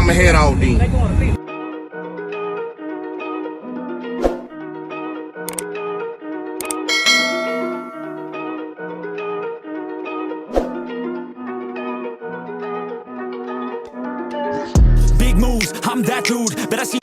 I'ma head out then. Big moves, I'm that dude, but I see.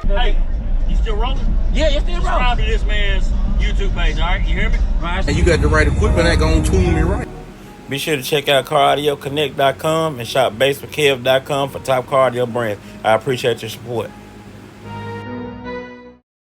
Hey, you still rolling? Yeah, you still rolling. Subscribe to this man's YouTube page, all right? You hear me? And you got the right equipment that gonna tune me right. Be sure to check out CarAudioConnect.com and shop BassWithKev.com for top car audio brands. I appreciate your support.